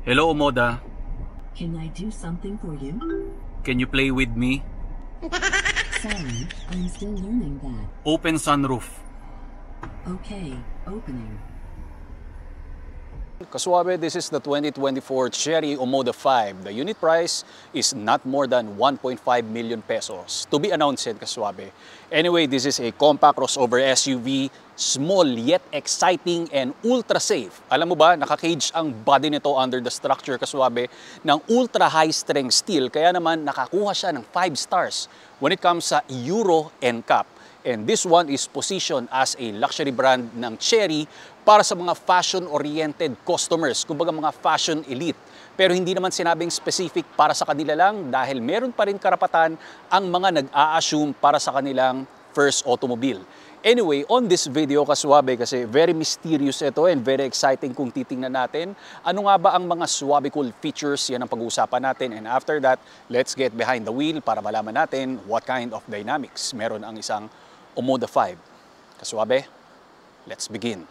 Hello, Omoda. Can I do something for you? Can you play with me? Sorry, I'm still learning that. Open sunroof. Okay, opening. Kasuabe, this is the 2024 Chery Omoda 5. The unit price is not more than 1.5 million pesos. To be announced, Kasuabe. Anyway, this is a compact crossover SUV, small yet exciting and ultra safe. Alam mo ba, naka-cage ang body nito under the structure, Kasuabe, ng ultra high strength steel. Kaya naman nakakuha siya ng 5 stars when it comes sa Euro NCAP. And this one is positioned as a luxury brand ng Chery para sa mga fashion-oriented customers, kumbaga mga fashion elite. Pero hindi naman sinabing specific para sa kanila lang dahil meron pa rin karapatan ang mga nag-a-assume para sa kanilang first automobile. Anyway, on this video, Kasuabe, kasi very mysterious ito and very exciting kung titingnan natin. Ano nga ba ang mga Suabe cool features? Yan ang pag-uusapan natin. And after that, let's get behind the wheel para malaman natin what kind of dynamics meron ang isang Omoda 5. Kasuabe, let's begin.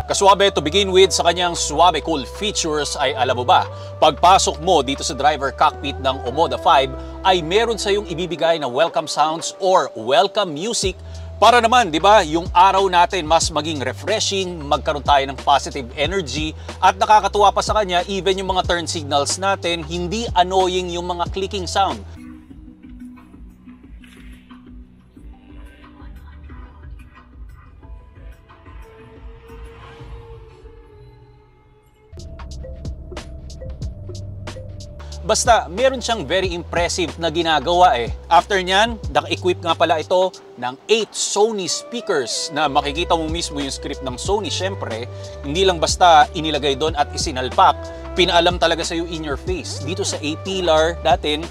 Kasuabe, to begin with, sa kanyang Suabe cool features ay alam mo ba, pagpasok mo dito sa driver cockpit ng Omoda 5 ay meron sa yung ibibigay na welcome sounds or welcome music para naman, di ba, yung araw natin mas maging refreshing, magkaroon tayo ng positive energy at nakakatuwa pa sa kanya, even yung mga turn signals natin, hindi annoying yung mga clicking sound. Basta, meron siyang very impressive na ginagawa eh. After nyan, naka-equip nga pala ito ng 8 Sony speakers na makikita mo mismo yung script ng Sony. Syempre, hindi lang basta inilagay doon at isinalpak. Pinaalam talaga sa'yo in your face. Dito sa A-pillar natin,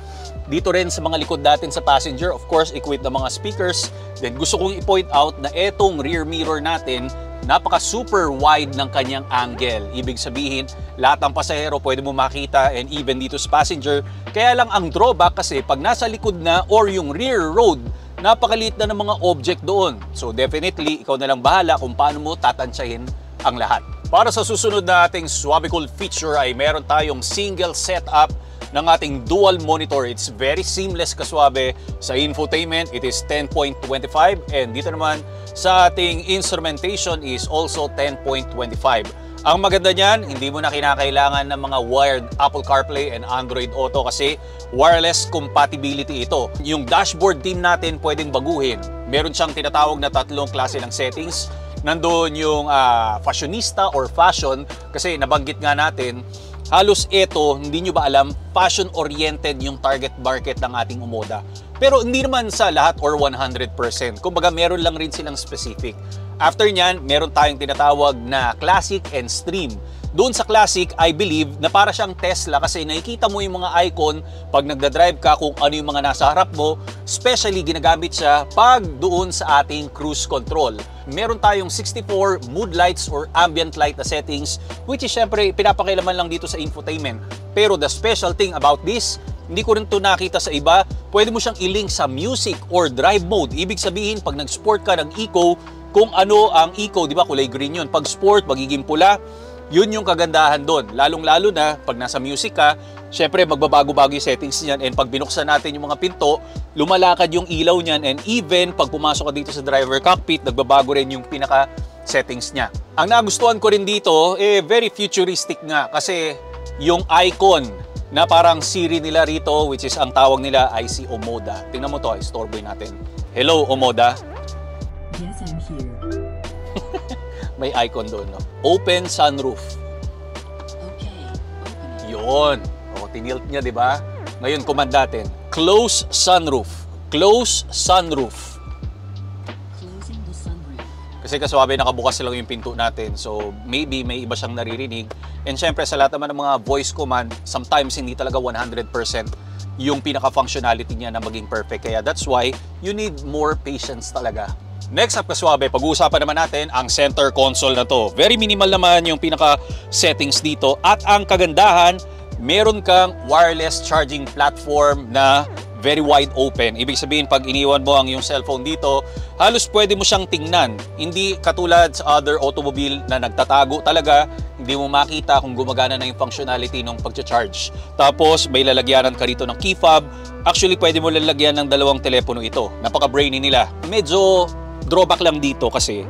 dito rin sa mga likod natin sa passenger, of course, equipped ng mga speakers. Then gusto kong i-point out na etong rear mirror natin, napaka super wide ng kanyang angle. Ibig sabihin, lahat ng pasahero pwede mo makita and even dito sa passenger. Kaya lang ang drawback kasi pag nasa likod na or yung rear road, napakaliit na ng mga object doon. So definitely, ikaw na lang bahala kung paano mo tatansyahin ang lahat. Para sa susunod na ating Suabe cool feature ay meron tayong single setup ng ating dual monitor. It's very seamless, Kasuabe. Sa infotainment, it is 10.25 and dito naman sa ating instrumentation is also 10.25. Ang maganda niyan, hindi mo na kinakailangan ng mga wired Apple CarPlay and Android Auto kasi wireless compatibility ito. Yung dashboard theme natin pwedeng baguhin. Meron siyang tinatawag na 3 klase ng settings. Nandoon yung fashionista or fashion kasi nabanggit nga natin, halos ito, hindi nyo ba alam, fashion-oriented yung target market ng ating Omoda. Pero hindi naman sa lahat or 100%. Kumbaga meron lang rin silang specific. After nyan, meron tayong tinatawag na Classic and Stream. Doon sa Classic, I believe na para siyang Tesla kasi nakikita mo yung mga icon pag nagdadrive ka kung ano yung mga nasa harap mo. Especially ginagamit siya pag doon sa ating cruise control. Meron tayong 64 mood lights or ambient light na settings which is syempre pinapakailaman lang dito sa infotainment. Pero the special thing about this, hindi ko rin ito nakita sa iba, pwede mo siyang i-link sa music or drive mode. Ibig sabihin, pag nag-sport ka ng eco, kung ano ang eco, di ba kulay green yun. Pag sport, magiging pula. Yun yung kagandahan doon. Lalong-lalo na pag nasa music ka, syempre magbabago-bago yung settings niyan and pag binuksan natin yung mga pinto, lumalakad yung ilaw niyan and even pag pumasok ka dito sa driver cockpit, nagbabago rin yung pinaka-settings niya. Ang nagustuhan ko rin dito, very futuristic nga kasi yung icon na parang Siri nila rito, which is ang tawag nila ay si Omoda. Tingnan mo to, istorboy natin. Hello, Omoda. Yes, I'm here. May icon doon, no? Open sunroof. Okay, opening. Yun. O, tinilt niya, di ba? Ngayon, command natin. Close sunroof. Close sunroof. Closing the sunroof. Kasi Kasuabe, nakabukas lang yung pinto natin. So, maybe may iba siyang naririnig. And syempre, sa lahat naman ng mga voice command, sometimes hindi talaga 100% yung pinaka-functionality niya na maging perfect. Kaya that's why you need more patience talaga. Next up, Kasuabe, pag-uusapan naman natin ang center console na to. Very minimal naman yung pinaka-settings dito. At ang kagandahan, meron kang wireless charging platform na very wide open. Ibig sabihin, pag iniwan mo ang yung cellphone dito, halos pwede mo siyang tingnan. Hindi katulad sa other automobile na nagtatago talaga, hindi mo makita kung gumagana na yung functionality ng pag-charge. Tapos, may lalagyanan ka rito ng key fob. Actually, pwede mo lalagyan ng dalawang telepono ito. Napaka-brainy nila. Medyo drawback lang dito kasi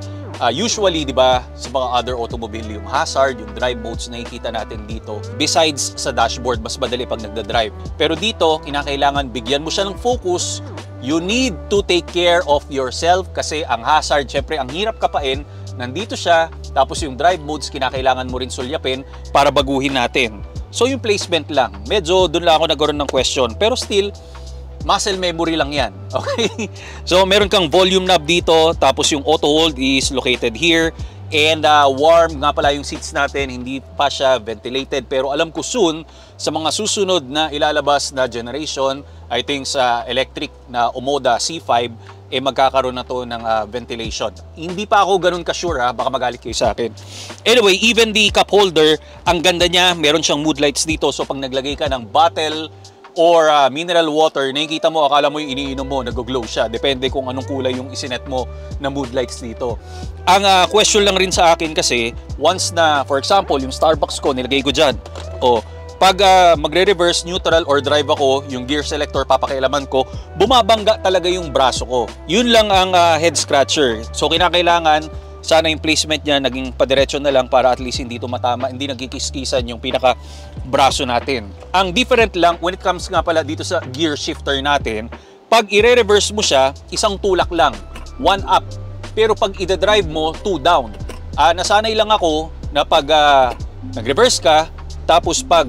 usually, di ba, sa mga other automobile, yung hazard, yung drive modes na nakikita natin dito. Besides sa dashboard, mas madali pag nagda-drive. Pero dito, kinakailangan bigyan mo siya ng focus. You need to take care of yourself kasi ang hazard, syempre, ang hirap kapain. Nandito siya, tapos yung drive modes, kinakailangan mo rin sulyapin para baguhin natin. So, yung placement lang. Medyo doon lang ako nagkaroon ng question. Pero still, muscle memory lang yan. Okay? So, meron kang volume knob dito, tapos yung auto hold is located here. And warm nga pala yung seats natin, hindi pa siya ventilated. Pero alam ko soon, sa mga susunod na ilalabas na generation, I think sa electric na Omoda C5, magkakaroon na to ng ventilation. Hindi pa ako ganun ka-sure baka magalit kayo sa akin. Anyway, even the cup holder, ang ganda niya, meron siyang mood lights dito. So, pag naglagay ka ng bottle, or mineral water, nakikita mo, akala mo yung iniinom mo, nag-glow siya. Depende kung anong kulay yung isinet mo na mood lights dito. Ang question lang rin sa akin kasi, once na, for example, yung Starbucks ko, nilagay ko dyan. Pag magre-reverse, neutral, or drive ako, yung gear selector, papakialaman ko, bumabangga talaga yung braso ko. Yun lang ang head scratcher. So, kinakailangan, sana yung placement niya naging padiretso na lang para at least hindi ito matama, hindi nagkikiskisan yung pinaka braso natin. Ang different lang when it comes nga pala dito sa gear shifter natin, pag i-reverse mo siya, isang tulak lang, 1 up. Pero pag i-drive mo, 2 down. Nasanay lang ako na pag nag-reverse ka, tapos pag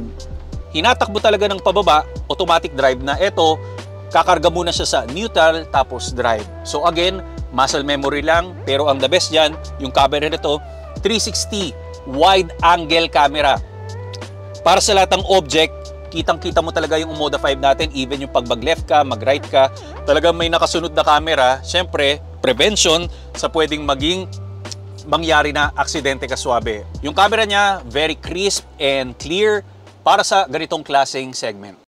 hinatakbo talaga ng pababa, automatic drive na. Ito, kakarga muna siya sa neutral, tapos drive. So again, muscle memory lang, pero ang the best dyan, yung camera nito, 360 wide angle camera. Para sa lahat ng object, kitang-kita mo talaga yung Omoda 5 natin, even yung pag mag-left ka, mag-right ka, talagang may nakasunod na camera. Siyempre, prevention sa pwedeng mangyari na aksidente kaswabe. Yung camera niya, very crisp and clear para sa ganitong klaseng segment.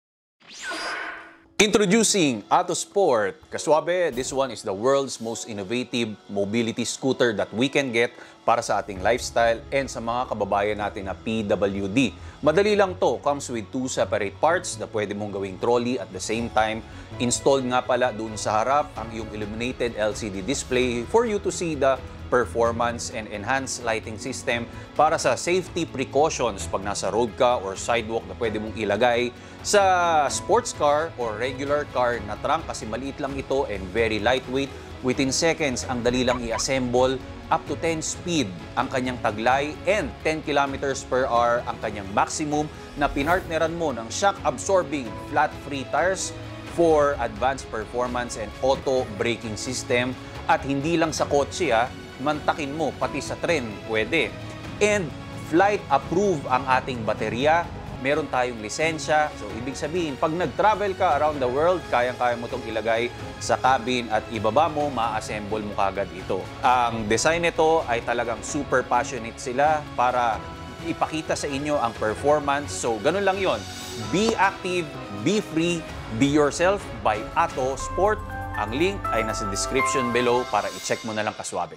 Introducing Autosport. Kaswabe, this one is the world's most innovative mobility scooter that we can get para sa ating lifestyle and sa mga kababayan natin na PWD. Madali lang to. Comes with 2 separate parts na pwede mong gawing trolley at the same time. Installed nga pala doon sa harap ang iyong illuminated LCD display for you to see the performance and enhanced lighting system para sa safety precautions pag nasa road ka or sidewalk na pwede mong ilagay sa sports car or regular car na trunk kasi maliit lang ito and very lightweight. Within seconds, ang dali lang i-assemble. Up to 10 speed ang kanyang taglay and 10 kilometers per hour ang kanyang maximum na pinartneran mo ng shock-absorbing flat-free tires for advanced performance and auto braking system. At hindi lang sa kotse mantakin mo, pati sa tren, pwede. And flight approve ang ating baterya. Meron tayong lisensya. So, ibig sabihin, pag nag-travel ka around the world, kayang-kaya mo itong ilagay sa cabin at ibaba mo, ma-assemble mo kagad ito. Ang design nito ay talagang super passionate sila para ipakita sa inyo ang performance. So, ganun lang yon. Be active, be free, be yourself by Autosport. Ang link ay nasa description below para i-check mo na lang kaswabe.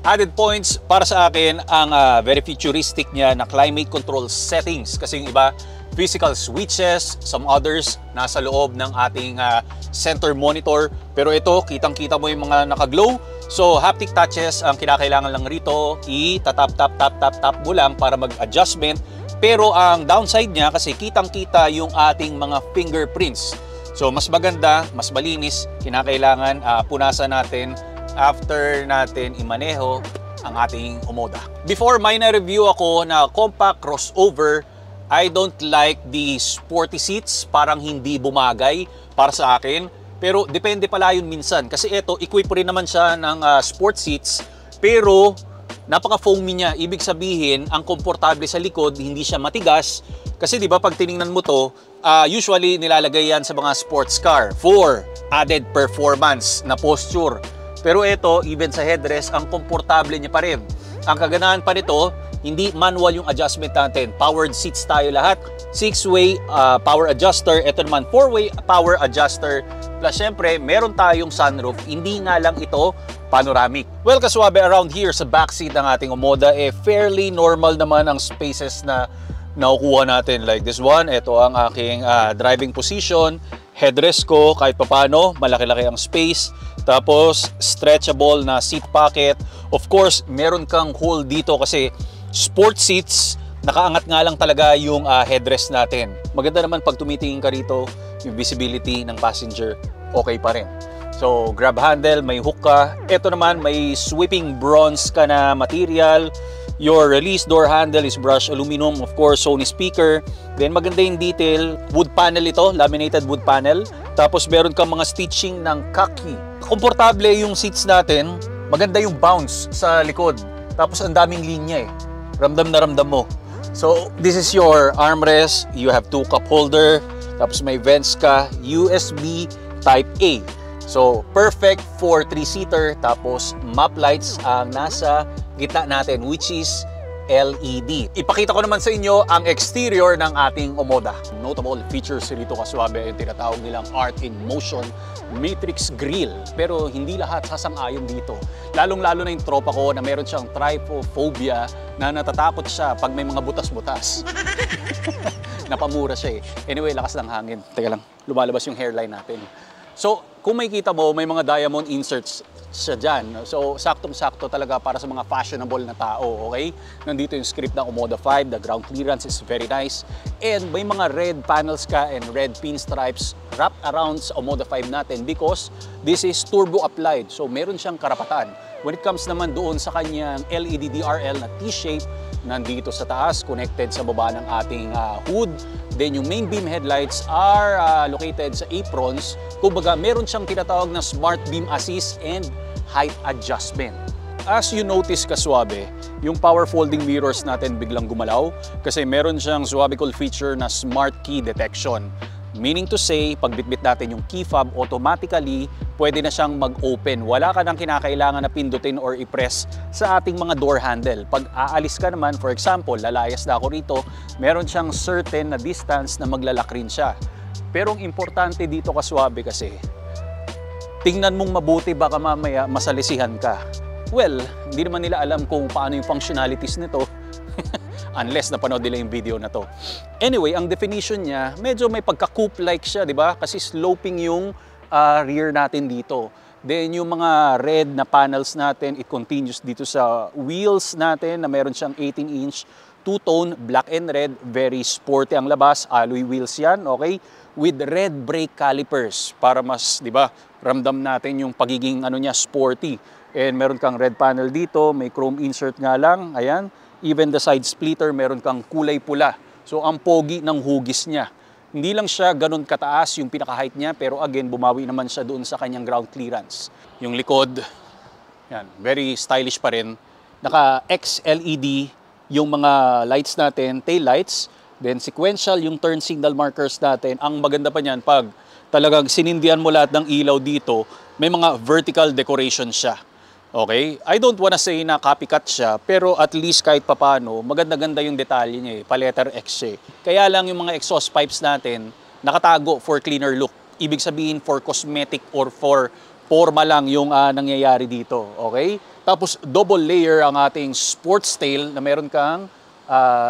Added points para sa akin ang very futuristic niya na climate control settings kasi yung iba physical switches, some others nasa loob ng ating center monitor, pero ito kitang-kita mo yung mga naka-glow. So haptic touches ang kinakailangan lang rito, i-tap mo lang para mag-adjustment, pero ang downside niya kasi kitang-kita yung ating mga fingerprints. So mas maganda, mas malinis, kinakailangan punasan natin after natin imaneho ang ating Omoda. Before may na-review ako na compact crossover, I don't like the sporty seats, parang hindi bumagay para sa akin. Pero depende pala yun minsan kasi ito, equip rin naman siya ng sport seats, pero napaka-foamy niya. Ibig sabihin, ang komportable sa likod, hindi siya matigas. Kasi di ba pag tiningnan mo to, usually nilalagay yan sa mga sports car for added performance na posture. Pero ito, even sa headrest, ang komportable niya pa rin. Ang kaganahan pa nito, hindi manual yung adjustment natin. Powered seats tayo lahat. 6-way power adjuster. Ito naman 4-way power adjuster. Plus syempre, meron tayong sunroof. Hindi nga lang ito panoramic. Well, kaswabe, around here sa backseat ng ating Omoda, fairly normal naman ang spaces na nakukuha natin. Like this one, ito ang aking driving position. Headrest ko, kahit papano, malaki-laki ang space. Tapos, stretchable na seat pocket. Of course, meron kang hole dito kasi sport seats, nakaangat nga lang talaga yung headrest natin. Maganda naman pag tumitingin ka rito, yung visibility ng passenger, okay pa rin. So, grab handle, may hook ka. Ito naman, may sweeping bronze ka na material. Your release door handle is brushed aluminum, of course, Sony speaker. Then maganda yung detail, wood panel ito, laminated wood panel. Tapos meron kang mga stitching ng khaki. Komportable yung seats natin, maganda yung bounce sa likod. Tapos ang daming linya ramdam na ramdam mo. So this is your armrest, you have 2 cup holder, tapos may vents ka, USB Type A. So perfect for 3-seater, tapos map lights ang nasa gitna natin, which is LED. Ipakita ko naman sa inyo ang exterior ng ating Omoda. Notable features rito kaswabe, yung tinatawag nilang Art in Motion Matrix Grille. Pero hindi lahat sasang-ayon dito. Lalong-lalo na yung tropa ko na meron siyang trypophobia, na natatakot siya pag may mga butas-butas. Napamura siya Anyway, lakas ng hangin. Teka lang, lumalabas yung hairline natin. So, kung makikita mo, may mga diamond inserts siya dyan. So, saktong-sakto talaga para sa mga fashionable na tao, okay? Nandito yung script ng Omoda 5, the ground clearance is very nice. And may mga red panels ka and red pinstripes wrapped around sa Omoda 5 natin because this is turbo applied. So, meron siyang karapatan. When it comes naman doon sa kanyang LED DRL na T-shape, nandito sa taas, connected sa baba ng ating hood. Then yung main beam headlights are located sa aprons. Kumbaga, meron siyang tinatawag na Smart Beam Assist and Height Adjustment. As you notice kaswabe, yung power folding mirrors natin biglang gumalaw kasi meron siyang suabical feature na Smart Key Detection. Meaning to say, pag bitbit natin yung key fob, automatically pwede na siyang mag-open. Wala ka nang kinakailangan na pindutin or i-press sa ating mga door handle. Pag aalis ka naman, for example, lalayas na ako rito, meron siyang certain na distance na maglalak rin siya. Pero ang importante dito kaswabe kasi, tingnan mong mabuti baka mamaya masalisihan ka. Well, hindi naman nila alam kung paano yung functionalities nito. Unless napanood nila yung video na to. Anyway, ang definition niya, medyo may pagka-coupe-like siya, di ba? Kasi sloping yung rear natin dito. Then yung mga red na panels natin, it continues dito sa wheels natin na meron siyang 18-inch two-tone, black and red, very sporty ang labas, alloy wheels yan, okay? With red brake calipers para mas, di ba, ramdam natin yung pagiging sporty. And meron kang red panel dito, may chrome insert nga lang, ayan. Even the side splitter, meron kang kulay pula. So, ang pogi ng hugis niya. Hindi lang siya ganun kataas yung pinaka-height niya, pero again, bumawi naman siya doon sa kanyang ground clearance. Yung likod, yan, very stylish pa rin. Naka-XLED yung mga lights natin, tail lights. Then, sequential yung turn signal markers natin. Ang maganda pa niyan, pag talagang sinindihan mo lahat ng ilaw dito, may mga vertical decoration siya. Okay? I don't wanna say na copycat siya, pero at least kahit papano, maganda-ganda yung detalye niya pa-letter X Kaya lang yung mga exhaust pipes natin, nakatago for cleaner look. Ibig sabihin for cosmetic or for forma lang yung nangyayari dito. Okay? Tapos double layer ang ating sports tail na meron kang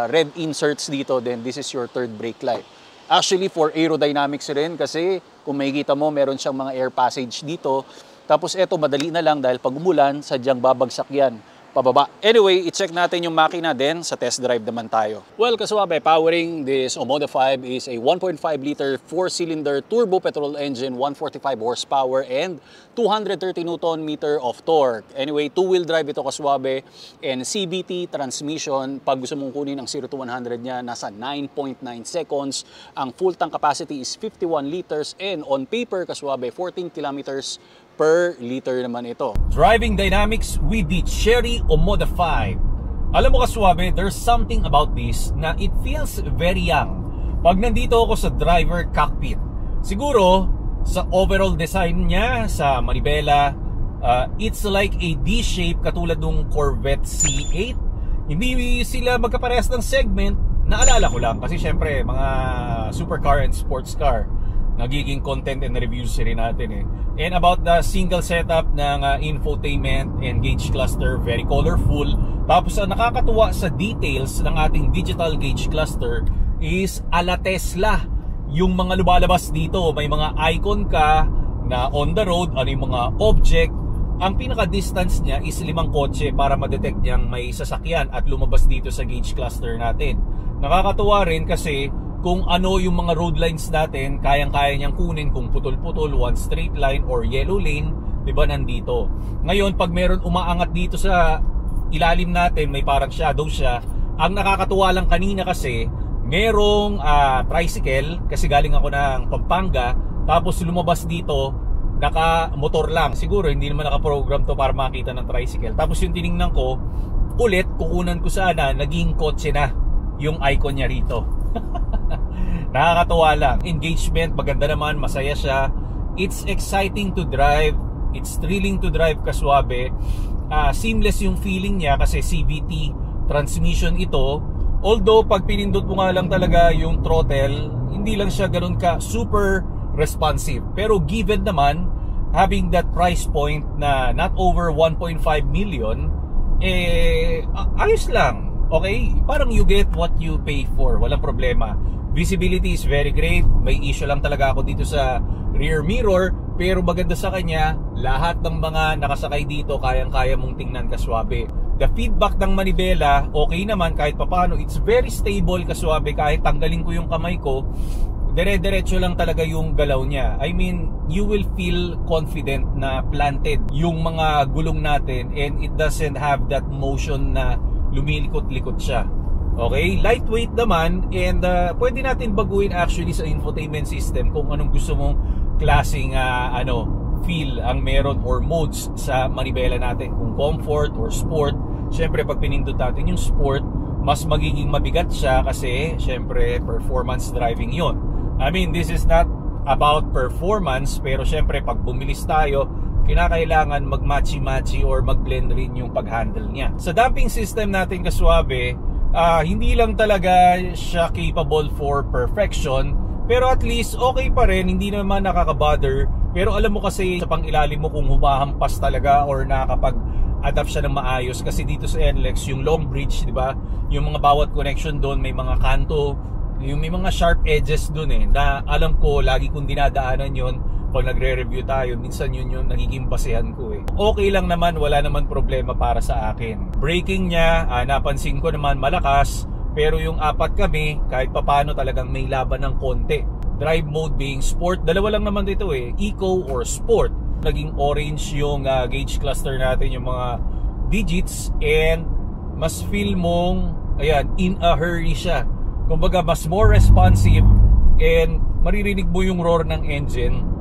red inserts dito, then this is your third brake light. Actually, for aerodynamics rin kasi kung makikita mo, meron siyang mga air passage dito. Tapos eto, madali na lang dahil pag umulan, sadyang babagsak yan pababa. Anyway, i-check natin yung makina din. Sa test drive naman tayo. Well, kaswabe, powering this Omoda 5 is a 1.5-liter 4-cylinder turbo petrol engine, 145 horsepower and 230 Nm of torque. Anyway, two-wheel drive ito kaswabe and CVT transmission. Pag gusto mong kunin ang 0 to 100 niya, nasa 9.9 seconds. Ang full tank capacity is 51 liters and on paper kaswabe, 14 kilometers per liter naman ito. Driving dynamics with the Chery Omoda 5. Alam mo kaswabe, there's something about this na it feels very young. Pag nandito ako sa driver cockpit, siguro sa overall design niya, sa manibela, it's like a D-shape katulad ng Corvette C8. Hindi sila magkaparehas ng segment. Naalala ko lang kasi syempre mga supercar and sports car nagiging content and reviews rin natin eh. And about the single setup ng infotainment and gauge cluster, very colorful. Tapos ang nakakatuwa sa details ng ating digital gauge cluster is ala Tesla. Yung mga lumalabas dito, may mga icon ka na on the road, ano yung mga object. Ang pinaka-distance niya is 5 kotse para ma-detect niyang may sasakyan at lumabas dito sa gauge cluster natin. Nakakatuwa rin kasi kung ano yung mga road lines natin, kayang-kaya niyang kunin kung putol-putol, one straight line or yellow lane, diba nandito. Ngayon, pag meron umaangat dito sa ilalim natin, may parang shadow siya. Ang nakakatuwa lang kanina kasi, merong tricycle, kasi galing ako ng Pampanga, tapos lumabas dito, naka-motor lang. Siguro hindi naman naka-program to para makita ng tricycle. Tapos yung tiningnan ko, ulit, kukunan ko sana, naging kotse na yung icon niya rito. Nakakatuwa lang. Engagement, maganda naman, masaya siya. It's exciting to drive. It's thrilling to drive, kaswabe. Seamless yung feeling niya kasi CVT transmission ito. Although pag pinindot mo nga lang talaga yung throttle, hindi lang siya ganun ka super responsive. Pero given naman, having that price point na not over 1.5 million, ayos lang. Okay? Parang you get what you pay for. Walang problema. Visibility is very great. May issue lang talaga ako dito sa rear mirror. Pero maganda sa kanya, lahat ng mga nakasakay dito, kayang-kaya mong tingnan, kaswabe. The feedback ng manibela, okay naman kahit papano. It's very stable, kaswabe. Kahit tanggalin ko yung kamay ko, dire-diretso lang talaga yung galaw niya. I mean, you will feel confident na planted yung mga gulong natin and it doesn't have that motion na lumilikot-likot siya. Okay? Lightweight naman and pwede natin baguhin actually sa infotainment system kung anong gusto mong klaseng feel ang meron or modes sa manibela natin. Kung comfort or sport, syempre pag pinindot natin yung sport, mas magiging mabigat siya kasi syempre performance driving yon. I mean, this is not about performance pero syempre pag bumilis tayo, kinakailangan mag-matchy-matchy or mag-blend rin yung pag-handle niya. Sa damping system natin, kaswabe, hindi lang talaga siya capable for perfection, pero at least okay pa rin, hindi naman nakaka-bother. Pero alam mo kasi sa pangilalim mo kung humahampas talaga or nakakapag-adapt siya ng maayos. Kasi dito sa NLEX, yung long bridge, di ba? Yung mga bawat connection doon, may mga kanto, yung may mga sharp edges doon na alam ko, lagi kong dinadaanan yon pag nagre-review tayo, minsan yun yung nagiging basehan ko Okay lang naman, wala naman problema para sa akin. Braking niya, napansin ko naman malakas, pero yung apat kami, kahit papano talagang may laban ng konti. Drive mode being sport, dalawa lang naman dito eco or sport. Naging orange yung gauge cluster natin, yung mga digits, and mas feel mong, ayan, in a hurry siya. Kumbaga, mas more responsive, and maririnig mo yung roar ng engine.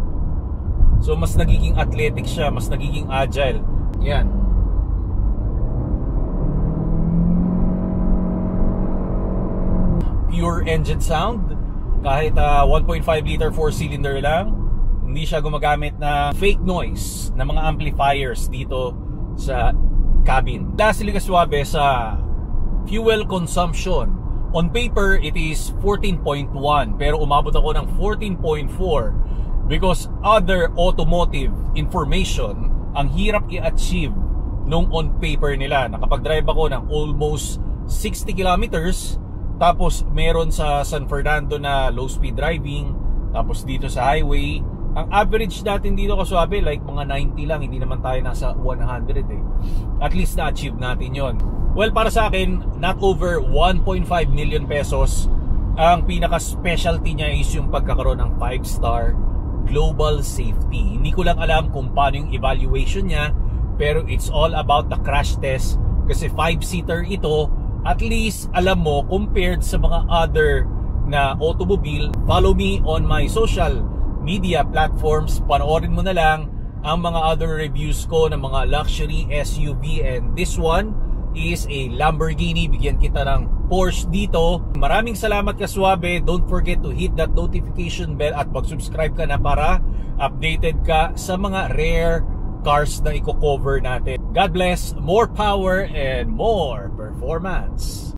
So mas nagiging athletic siya, mas nagiging agile. Yan. Pure engine sound. Kahit 1.5 liter 4-cylinder lang, hindi siya gumagamit na fake noise na mga amplifiers dito sa cabin. Lastly, kaswabe, sa fuel consumption. On paper, it is 14.1 pero umabot ako ng 14.4. Because other automotive information ang hirap i-achieve nung on paper nila. Nakapag-drive ako ng almost 60 kilometers, tapos meron sa San Fernando na low speed driving, tapos dito sa highway. Ang average natin dito, kaswabe, like mga 90 lang, hindi naman tayo nasa 100 At least na-achieve natin yon. Well, para sa akin, not over 1.5 million pesos. Ang pinaka-specialty niya is yung pagkakaroon ng 5-star global safety. Hindi ko lang alam kung paano yung evaluation niya, pero it's all about the crash test kasi 5-seater ito. At least alam mo, compared sa mga other na automobile, follow me on my social media platforms, panoorin mo na lang ang mga other reviews ko ng mga luxury SUV, and this one is a Lamborghini. Bigyan kita ng Porsche dito. Maraming salamat, kaswabe. Don't forget to hit that notification bell at mag-subscribe ka na para updated ka sa mga rare cars na i-cover natin. God bless, more power and more perfect. formats.